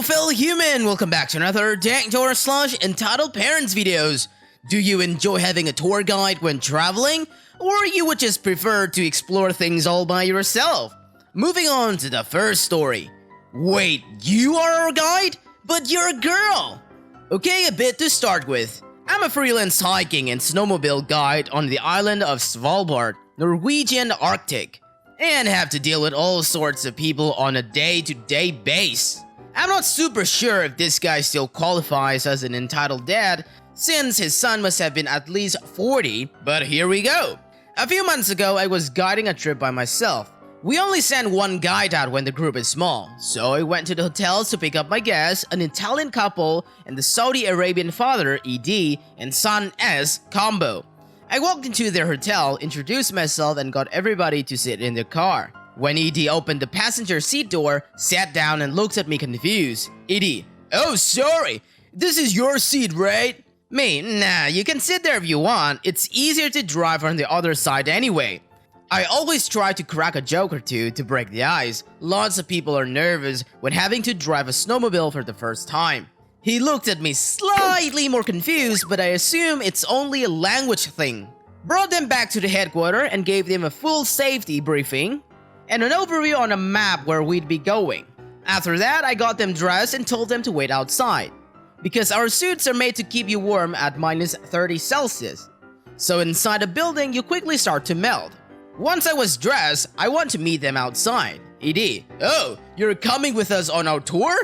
fellow human, welcome back to another Dank Doggo / Entitled Parents videos. Do you enjoy having a tour guide when traveling? Or you would just prefer to explore things all by yourself? Moving on to the first story. Wait, you are our guide? But you're a girl! Okay, a bit to start with. I'm a freelance hiking and snowmobile guide on the island of Svalbard, Norwegian Arctic, and have to deal with all sorts of people on a day-to-day basis. I'm not super sure if this guy still qualifies as an entitled dad, since his son must have been at least 40, but here we go. A few months ago, I was guiding a trip by myself. We only send one guide out when the group is small, so I went to the hotels to pick up my guests, an Italian couple, and the Saudi Arabian father, ED, and son, S, combo. I walked into their hotel, introduced myself, and got everybody to sit in the car. When ED opened the passenger seat door, sat down and looked at me confused. ED, oh sorry, this is your seat, right? Me, nah, you can sit there if you want, it's easier to drive on the other side anyway. I always try to crack a joke or two to break the ice. Lots of people are nervous when having to drive a snowmobile for the first time. He looked at me slightly more confused, but I assume it's only a language thing. Brought them back to the headquarters and gave them a full safety briefing and an overview on a map where we'd be going. After that, I got them dressed and told them to wait outside, because our suits are made to keep you warm at minus 30 Celsius. So inside a building, you quickly start to melt. Once I was dressed, I went to meet them outside. ED, oh, you're coming with us on our tour?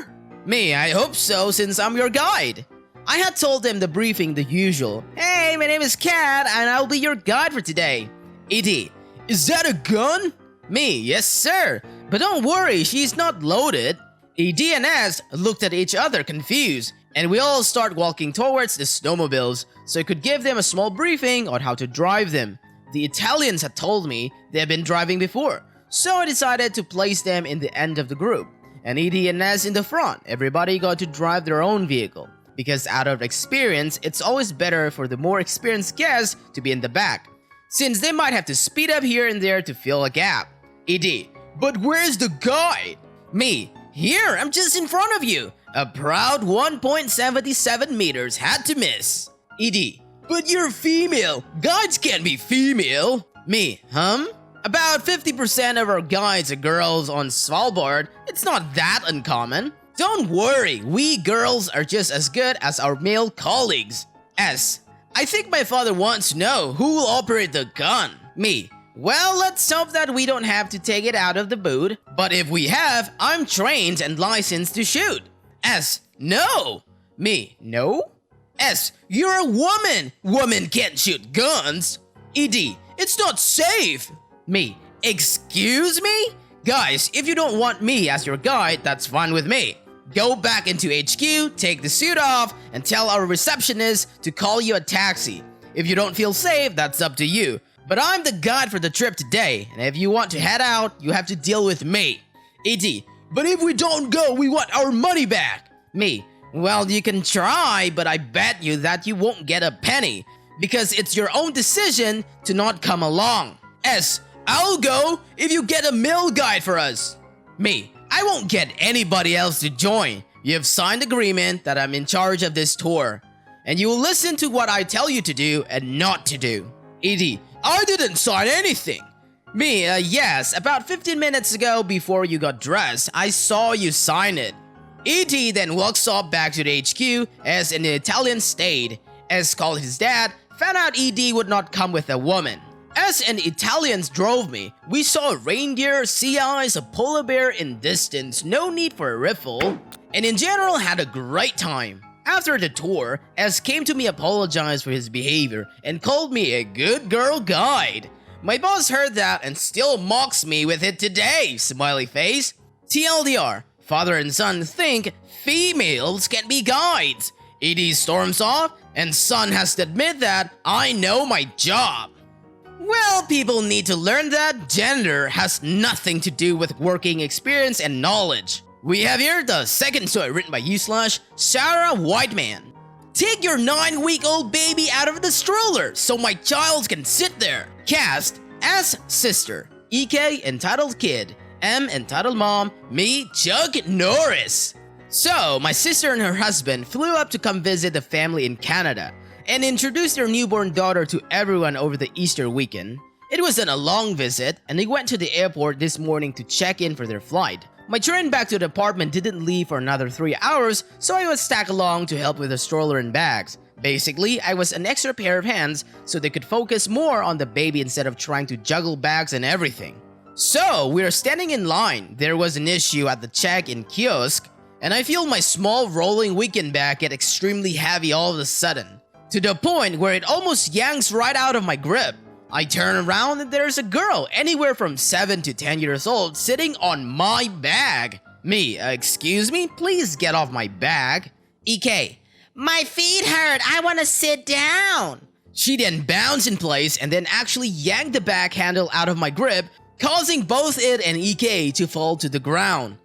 Me, I hope so, since I'm your guide. I had told them the briefing the usual. Hey, my name is Kat, and I'll be your guide for today. ED, is that a gun? Me, yes sir, but don't worry, she's not loaded. ED and S looked at each other confused, and we all start walking towards the snowmobiles so I could give them a small briefing on how to drive them. The Italians had told me they had been driving before, so I decided to place them in the end of the group, and ED and S in the front. Everybody got to drive their own vehicle, because out of experience, it's always better for the more experienced guests to be in the back, since they might have to speed up here and there to fill a gap. ED, but where's the guide? Me, here, I'm just in front of you. A proud 1.77 meters, had to miss. ED, but you're female. Guides can't be female. Me, About 50% of our guides are girls on Svalbard. It's not that uncommon. Don't worry, we girls are just as good as our male colleagues. S, I think my father wants to know who will operate the gun. Me, well, let's hope that we don't have to take it out of the boot. But if we have, I'm trained and licensed to shoot. S, no. Me, no? S, you're a woman. Women can't shoot guns. ED, it's not safe. Me, excuse me? Guys, if you don't want me as your guide, that's fine with me. Go back into HQ, take the suit off, and tell our receptionist to call you a taxi. If you don't feel safe, that's up to you. But I'm the guide for the trip today, and if you want to head out, you have to deal with me. ED, but if we don't go, we want our money back. Me, well, you can try, but I bet you that you won't get a penny, because it's your own decision to not come along. S, I'll go if you get a male guide for us. Me, I won't get anybody else to join. You have signed agreement that I'm in charge of this tour, and you will listen to what I tell you to do and not to do. ED, I didn't sign anything. Me, yes, about 15 minutes ago before you got dressed, I saw you sign it. ED then walks off back to the HQ as an Italian stayed. S called his dad, found out ED would not come with a woman. S and Italians drove me. We saw a reindeer, sea ice, a polar bear in distance, no need for a riffle, and in general had a great time. After the tour, S came to me, apologized for his behavior, and called me a good girl guide. My boss heard that and still mocks me with it today, smiley face. TLDR, father and son think females can be guides. ED storms off, and son has to admit that I know my job. Well, people need to learn that gender has nothing to do with working experience and knowledge. We have here the second story written by you/Sarah Whiteman. Take your 9-week-old baby out of the stroller so my child can sit there. Cast as sister, EK entitled kid, M entitled mom, me Chuck Norris. So, my sister and her husband flew up to come visit the family in Canada and introduced their newborn daughter to everyone over the Easter weekend. It wasn't a long visit, and they went to the airport this morning to check in for their flight. My train back to the apartment didn't leave for another 3 hours, so I was tagged along to help with the stroller and bags. Basically, I was an extra pair of hands so they could focus more on the baby instead of trying to juggle bags and everything. So, we are standing in line. There was an issue at the check-in kiosk, and I feel my small rolling weekend bag get extremely heavy all of a sudden, to the point where it almost yanks right out of my grip. I turn around and there's a girl anywhere from 7 to 10 years old sitting on my bag. Me, excuse me, please get off my bag. EK, my feet hurt, I wanna sit down. She then bounced in place and then actually yanked the bag handle out of my grip, causing both it and EK to fall to the ground.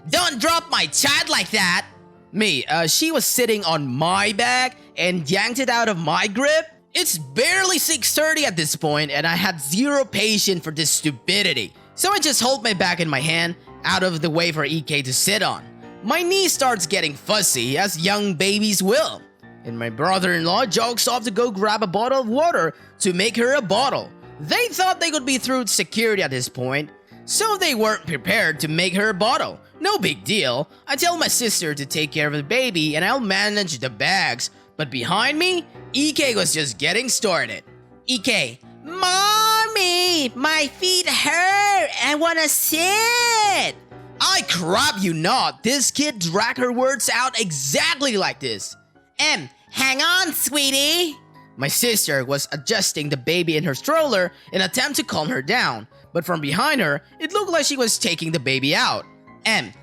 Don't drop my child like that. Me, she was sitting on my bag and yanked it out of my grip. It's barely 6:30 at this point and I had zero patience for this stupidity. So I just hold my bag in my hand, out of the way for EK to sit on. My knee starts getting fuzzy, as young babies will. And my brother-in-law jogs off to go grab a bottle of water to make her a bottle. They thought they could be through security at this point, so they weren't prepared to make her a bottle. No big deal. I tell my sister to take care of the baby and I'll manage the bags. But behind me, EK was just getting started. EK, Mommy, my feet hurt. I wanna sit. I crap you not. This kid dragged her words out exactly like this. Hang on, sweetie. My sister was adjusting the baby in her stroller in an attempt to calm her down. But from behind her, it looked like she was taking the baby out.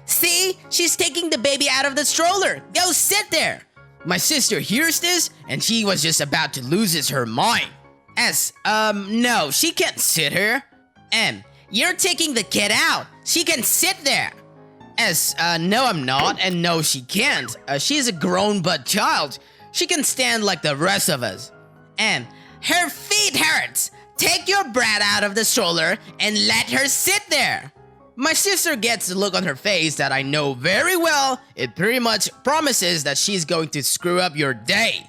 See? She's taking the baby out of the stroller. Go sit there. My sister hears this, and she was just about to lose her mind. No, she can't sit here. You're taking the kid out. She can sit there. No I'm not, and no she can't. She's a grown but child. She can stand like the rest of us. Her feet hurts. Take your brat out of the stroller and let her sit there. My sister gets the look on her face that I know very well. It pretty much promises that she's going to screw up your day.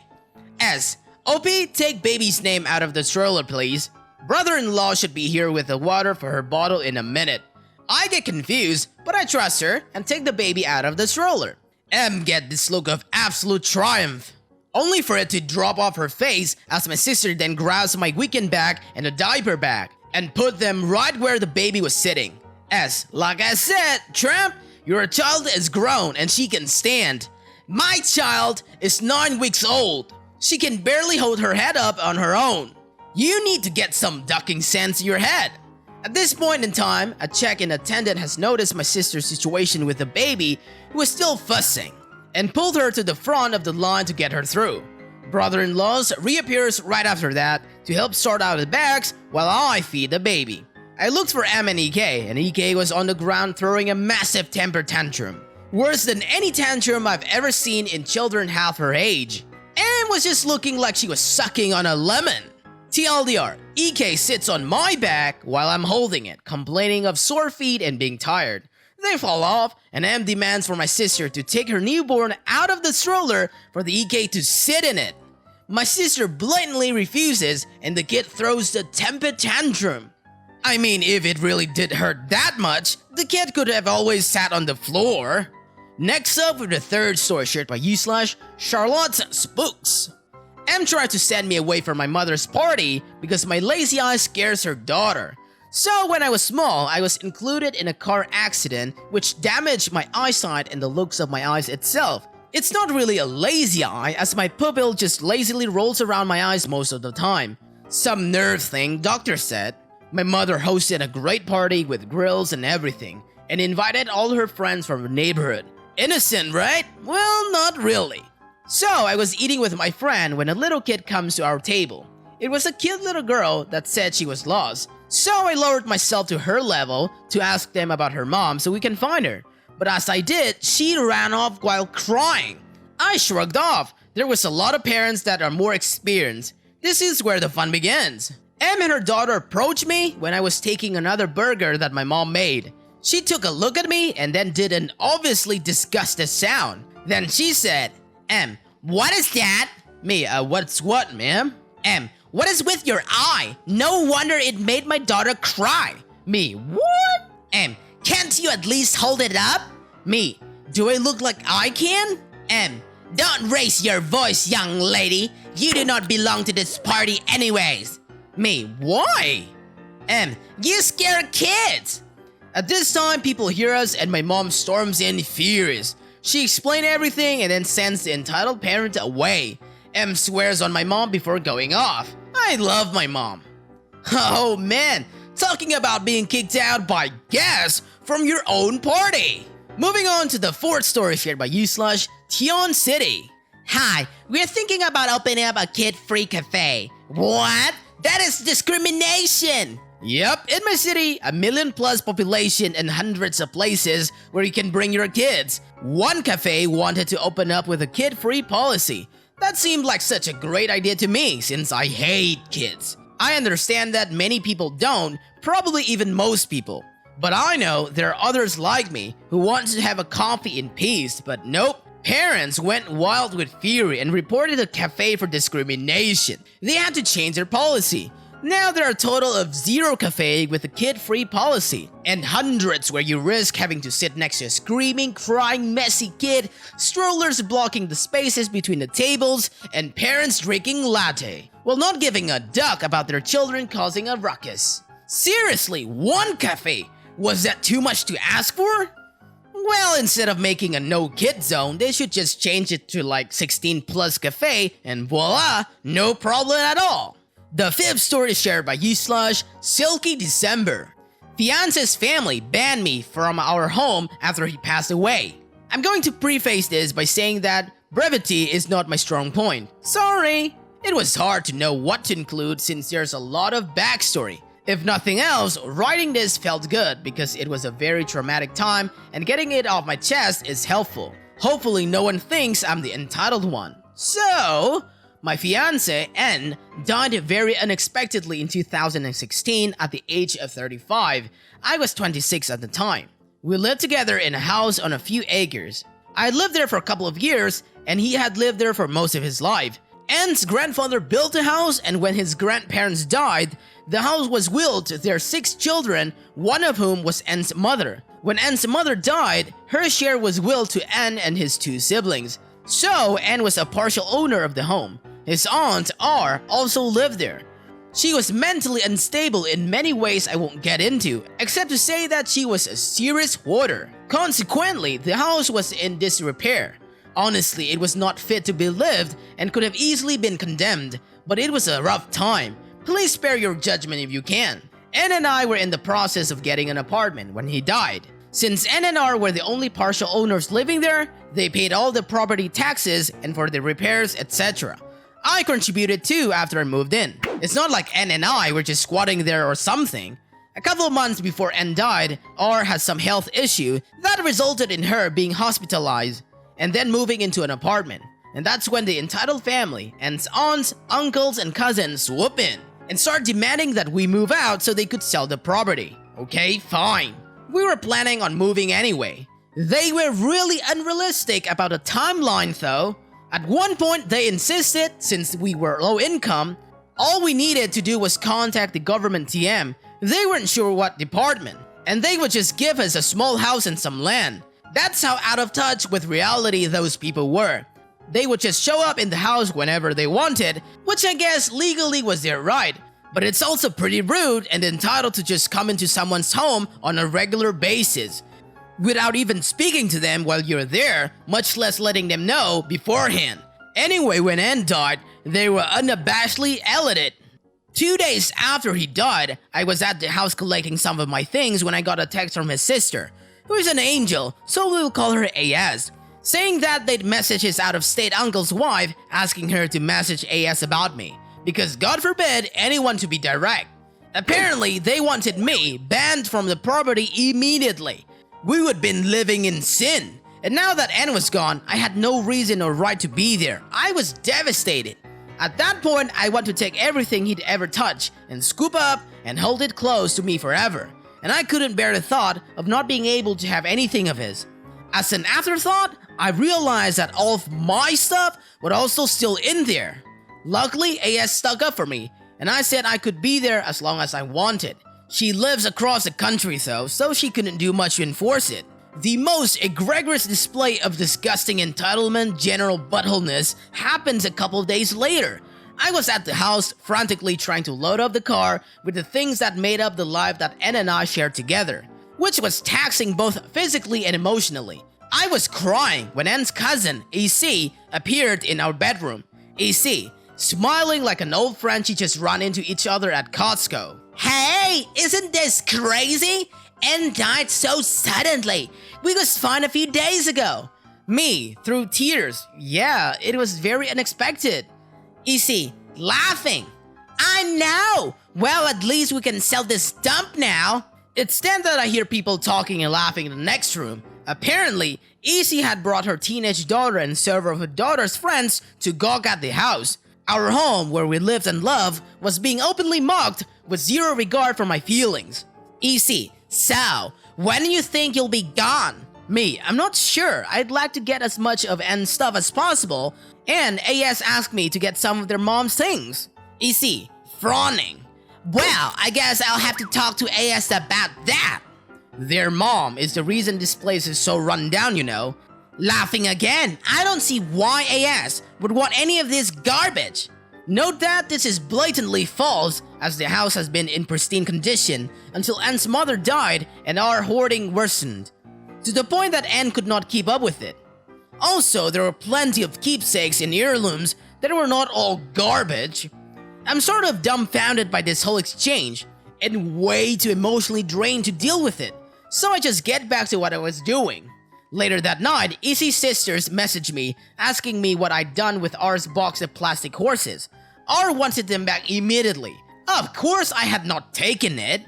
OP, take baby's name out of the stroller, please. Brother-in-law should be here with the water for her bottle in a minute. I get confused, but I trust her and take the baby out of the stroller. Get this look of absolute triumph, only for it to drop off her face as my sister then grabs my weekend bag and a diaper bag and put them right where the baby was sitting. Like I said, tramp, your child is grown and she can stand. My child is 9 weeks old. She can barely hold her head up on her own. You need to get some ducking sense in your head. At this point in time, a check-in attendant has noticed my sister's situation with the baby, who is still fussing, and pulled her to the front of the line to get her through. Brother-in-law's reappears right after that to help sort out the bags while I feed the baby. I looked for M and EK was on the ground throwing a massive temper tantrum. Worse than any tantrum I've ever seen in children half her age. M was just looking like she was sucking on a lemon. TLDR, EK sits on my back while I'm holding it, complaining of sore feet and being tired. They fall off, and M demands for my sister to take her newborn out of the stroller for the EK to sit in it. My sister blatantly refuses, and the kid throws the temper tantrum. I mean, if it really did hurt that much, the kid could have always sat on the floor. Next up with the third story shared by Charlotte's Spooks. M tried to send me away from my mother's party because my lazy eye scares her daughter. So when I was small, I was included in a car accident which damaged my eyesight and the looks of my eyes itself. It's not really a lazy eye, as my pupil just lazily rolls around my eyes most of the time. Some nerve thing, doctor said. My mother hosted a great party with grills and everything, and invited all her friends from the neighborhood. Innocent, right? Well, not really. So I was eating with my friend when a little kid comes to our table. It was a cute little girl that said she was lost, so I lowered myself to her level to ask them about her mom so we can find her. But as I did, she ran off while crying. I shrugged off. There was a lot of parents that are more experienced. This is where the fun begins. Em and her daughter approached me when I was taking another burger that my mom made. She took a look at me and then did an obviously disgusted sound. Then she said, what is that? Me, what's what, ma'am? What is with your eye? No wonder it made my daughter cry. Me, what? Can't you at least hold it up? Me, do I look like I can? Don't raise your voice, young lady. You do not belong to this party anyways. Me, why? You scare kids. At this time, people hear us and my mom storms in furious. She explained everything and then sends the entitled parent away. Swears on my mom before going off. I love my mom. Oh man, talking about being kicked out by guests from your own party. Moving on to the fourth story shared by /Tion City. Hi, we're thinking about opening up a kid-free cafe. What? That is discrimination! Yep, in my city, 1 million plus population and hundreds of places where you can bring your kids. One cafe wanted to open up with a kid-free policy. That seemed like such a great idea to me since I hate kids. I understand that many people don't, probably even most people. But I know there are others like me who want to have a coffee in peace, but nope. Parents went wild with fury and reported the cafe for discrimination. They had to change their policy. Now there are a total of 0 cafes with a kid-free policy, and hundreds where you risk having to sit next to a screaming, crying, messy kid, strollers blocking the spaces between the tables, and parents drinking latte, while not giving a duck about their children causing a ruckus. Seriously, 1 cafe? Was that too much to ask for? Well, instead of making a no-kid zone, they should just change it to like 16 plus cafe, and voila, no problem at all. The fifth story is shared by /Silky December. Fiance's family banned me from our home after he passed away. I'm going to preface this by saying that brevity is not my strong point. Sorry! It was hard to know what to include since there's a lot of backstory. If nothing else, writing this felt good because it was a very traumatic time and getting it off my chest is helpful. Hopefully no one thinks I'm the entitled one. So, my fiance, N, died very unexpectedly in 2016 at the age of 35. I was 26 at the time. We lived together in a house on a few acres. I had lived there for a couple of years, and he had lived there for most of his life. N's grandfather built the house, and when his grandparents died, the house was willed to their 6 children, one of whom was N's mother. When N's mother died, her share was willed to N and his 2 siblings. So, N was a partial owner of the home. His aunt, R, also lived there. She was mentally unstable in many ways I won't get into, except to say that she was a serious hoarder. Consequently, the house was in disrepair. Honestly, it was not fit to be lived and could have easily been condemned, but it was a rough time. Please spare your judgment if you can. N and I were in the process of getting an apartment when he died. Since N and R were the only partial owners living there, they paid all the property taxes and for the repairs, etc. I contributed too after I moved in. It's not like N and I were just squatting there or something. A couple of months before N died, R had some health issue that resulted in her being hospitalized and then moving into an apartment. And that's when the entitled family, N's aunts, uncles, and cousins swoop in and start demanding that we move out so they could sell the property. Okay, fine. We were planning on moving anyway. They were really unrealistic about the timeline though. At one point, they insisted, since we were low income, all we needed to do was contact the government TM. They weren't sure what department, and they would just give us a small house and some land. That's how out of touch with reality those people were. They would just show up in the house whenever they wanted, which I guess legally was their right, but it's also pretty rude and entitled to just come into someone's home on a regular basis, without even speaking to them while you're there, much less letting them know beforehand. Anyway, when N died, they were unabashedly elated. 2 days after he died, I was at the house collecting some of my things when I got a text from his sister, who is an angel, so we'll call her AS, saying that they'd messaged his out-of-state uncle's wife asking her to message AS about me, because God forbid anyone to be direct. Apparently, they wanted me banned from the property immediately. We would been living in sin, and now that N was gone, I had no reason or right to be there. I was devastated. At that point, I want to take everything he'd ever touched and scoop up and hold it close to me forever. and I couldn't bear the thought of not being able to have anything of his. As an afterthought, I realized that all of my stuff was also still in there. Luckily, AS stuck up for me, and I said I could be there as long as I wanted. She lives across the country though, so she couldn't do much to enforce it. The most egregious display of disgusting entitlement general buttholeness happens a couple of days later. I was at the house frantically trying to load up the car with the things that made up the life that N and I shared together, which was taxing both physically and emotionally. I was crying when N's cousin, EC, appeared in our bedroom. EC, smiling like an old friend she just ran into each other at Costco. Hey, isn't this crazy? N died so suddenly. We was fine a few days ago. Me, through tears. Yeah, it was very unexpected. EC, laughing. I know. Well, at least we can sell this dump now. It's then that I hear people talking and laughing in the next room. Apparently, EC had brought her teenage daughter and several of her daughter's friends to gawk at the house. Our home, where we lived and loved, was being openly mocked with zero regard for my feelings. EC, so, when do you think you'll be gone? Me, I'm not sure. I'd like to get as much of N's stuff as possible, and AS asked me to get some of their mom's things. EC, frowning. Well, I guess I'll have to talk to AS about that. Their mom is the reason this place is so run down, you know. Laughing again. I don't see why AS would want any of this garbage. Note that this is blatantly false, as the house has been in pristine condition until N's mother died and our hoarding worsened, to the point that N could not keep up with it. Also, there were plenty of keepsakes and heirlooms that were not all garbage. I'm sort of dumbfounded by this whole exchange, and way too emotionally drained to deal with it, so I just get back to what I was doing. Later that night, EC's sisters messaged me, asking me what I'd done with R's box of plastic horses. R wanted them back immediately. Of course I had not taken it.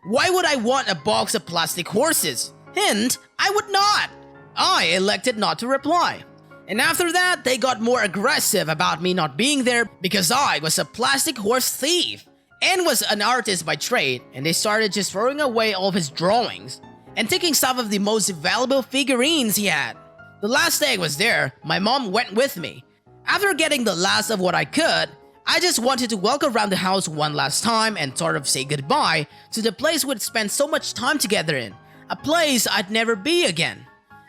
Why would I want a box of plastic horses? Hint, I would not. I elected not to reply. And after that, they got more aggressive about me not being there because I was a plastic horse thief. N was an artist by trade, and they started just throwing away all of his drawings and taking some of the most valuable figurines he had. The last day I was there, my mom went with me. After getting the last of what I could, I just wanted to walk around the house one last time and sort of say goodbye to the place we'd spent so much time together in, a place I'd never be again.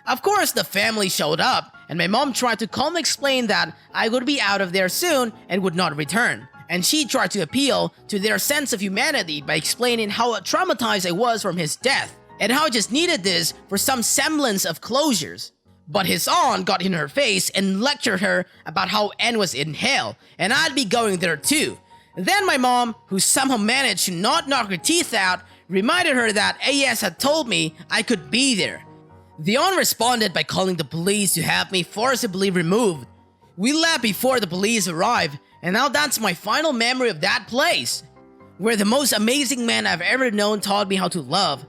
Of course, the family showed up, and my mom tried to calmly explain that I would be out of there soon and would not return. And she tried to appeal to their sense of humanity by explaining how traumatized I was from his death, and how I just needed this for some semblance of closures. But his aunt got in her face and lectured her about how N was in hell, and I'd be going there too. Then my mom, who somehow managed to not knock her teeth out, reminded her that AS had told me I could be there. The aunt responded by calling the police to have me forcibly removed. We left before the police arrived, and now that's my final memory of that place, where the most amazing man I've ever known taught me how to love.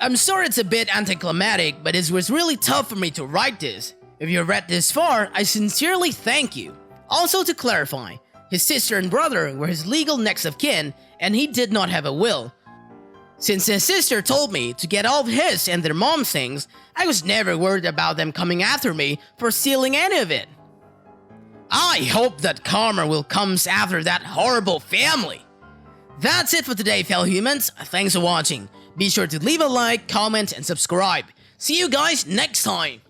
I'm sorry it's a bit anticlimactic, but it was really tough for me to write this. If you read this far, I sincerely thank you. Also, to clarify, his sister and brother were his legal next of kin, and he did not have a will. Since his sister told me to get all of his and their mom's things, I was never worried about them coming after me for stealing any of it. I hope that karma will come after that horrible family. That's it for today, fellow humans. Thanks for watching. Be sure to leave a like, comment, and subscribe. See you guys next time.